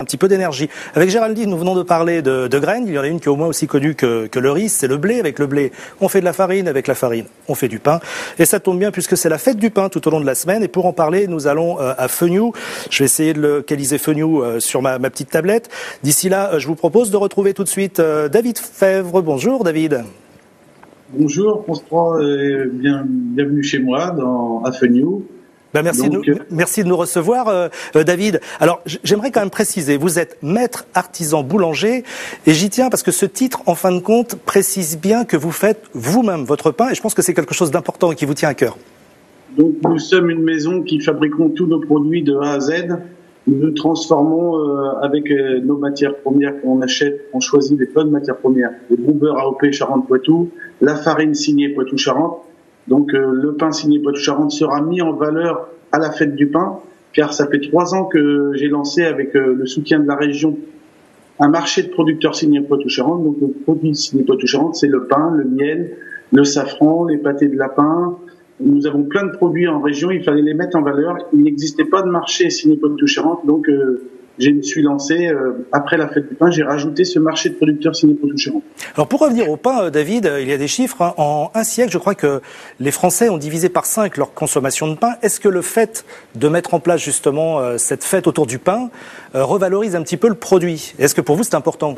Un petit peu d'énergie. Avec Géraldine, nous venons de parler de graines. Il y en a une qui est au moins aussi connue que le riz, c'est le blé. Avec le blé, on fait de la farine. Avec la farine, on fait du pain. Et ça tombe bien puisque c'est la fête du pain tout au long de la semaine. Et pour en parler, nous allons à Fenioux. Je vais essayer de localiser Fenioux sur ma petite tablette. D'ici là, je vous propose de retrouver tout de suite David Fèvre. Bonjour David. Bonjour, bienvenue chez moi à Fenioux. Merci de nous recevoir, David. Alors, j'aimerais quand même préciser, vous êtes maître artisan boulanger, et j'y tiens parce que ce titre, en fin de compte, précise bien que vous faites vous-même votre pain, et je pense que c'est quelque chose d'important et qui vous tient à cœur. Donc, nous sommes une maison qui fabriquons tous nos produits de A à Z. Nous transformons avec nos matières premières qu'on achète. On choisit les bonnes matières premières. Les bons beurres AOP Charente-Poitou, la farine signée Poitou-Charentes. Donc le pain signé Poitou-Charentes sera mis en valeur à la fête du pain, car ça fait 3 ans que j'ai lancé avec le soutien de la région un marché de producteurs signés Poitou-Charentes. Donc le produit signé Poitou-Charentes, c'est le pain, le miel, le safran, les pâtés de lapin. Nous avons plein de produits en région, il fallait les mettre en valeur. Il n'existait pas de marché signé Poitou-Charentes, donc je me suis lancé, après la fête du pain, j'ai rajouté ce marché de producteurs signé Poitou-Charentes. Alors pour revenir au pain, David, il y a des chiffres. Hein. En un siècle, je crois que les Français ont divisé par 5 leur consommation de pain. Est-ce que le fait de mettre en place justement cette fête autour du pain revalorise un petit peu le produit? Est-ce que pour vous c'est important?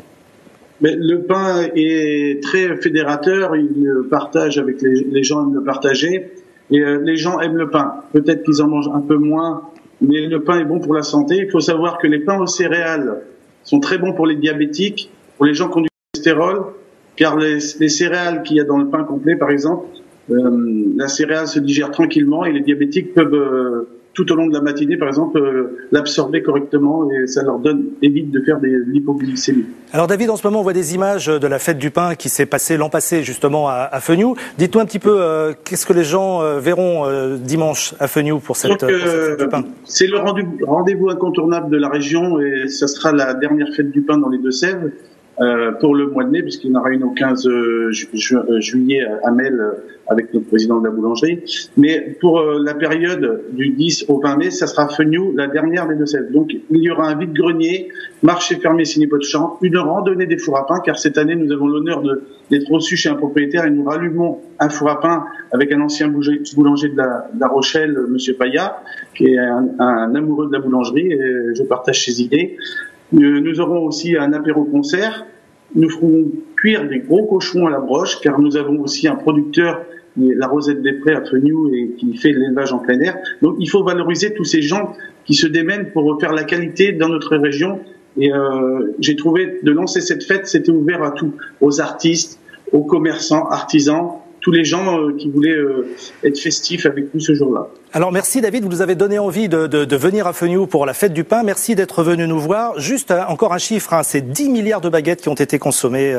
Mais le pain est très fédérateur, il partage avec les gens, aiment le partager. Et les gens aiment le pain. Peut-être qu'ils en mangent un peu moins, mais le pain est bon pour la santé. Il faut savoir que les pains aux céréales sont très bons pour les diabétiques, pour les gens qui ont du cholestérol, car les céréales qu'il y a dans le pain complet, par exemple, la céréale se digère tranquillement et les diabétiques peuvent, tout au long de la matinée, par exemple, l'absorber correctement et ça leur évite de faire des l'hypoglycémie. Alors David, en ce moment, on voit des images de la fête du pain qui s'est passée l'an passé justement à Fenioux. Dites-nous un petit peu, qu'est-ce que les gens verront dimanche à Fenioux pour cette fête du pain? C'est le rendez-vous incontournable de la région et ça sera la dernière fête du pain dans les Deux-Sèvres. Pour le mois de mai, puisqu'il y en aura une au 15 juillet à Mel avec notre président de la boulangerie. Mais pour la période du 10 au 20 mai, ça sera Fenioux, la dernière des Deux-Sèvres. Donc il y aura un vide-grenier, marché fermé signé Poitou-Charentes, une randonnée des fours à pain, car cette année nous avons l'honneur d'être reçus chez un propriétaire et nous rallumons un four à pain avec un ancien boulanger de la Rochelle, Monsieur Payat, qui est un amoureux de la boulangerie et je partage ses idées. Nous aurons aussi un apéro-concert. Nous ferons cuire des gros cochons à la broche, car nous avons aussi un producteur, la Rosette des Prés à Fenioux, et qui fait l'élevage en plein air. Donc il faut valoriser tous ces gens qui se démènent pour faire la qualité dans notre région. Et j'ai trouvé de lancer cette fête, c'était ouvert à tout, aux artistes, aux commerçants, artisans, tous les gens qui voulaient être festifs avec nous ce jour-là. Alors merci David, vous nous avez donné envie de venir à Fenioux pour la fête du pain. Merci d'être venu nous voir. Juste encore un chiffre, hein, c'est 10 milliards de baguettes qui ont été consommées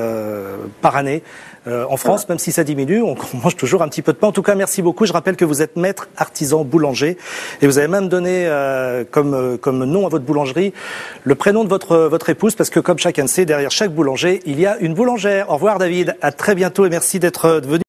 par année en France, même si ça diminue, on mange toujours un petit peu de pain. En tout cas, merci beaucoup. Je rappelle que vous êtes maître artisan boulanger et vous avez même donné comme nom à votre boulangerie le prénom de votre épouse, parce que comme chacun le sait, derrière chaque boulanger, il y a une boulangère. Au revoir David, à très bientôt et merci d'être venu.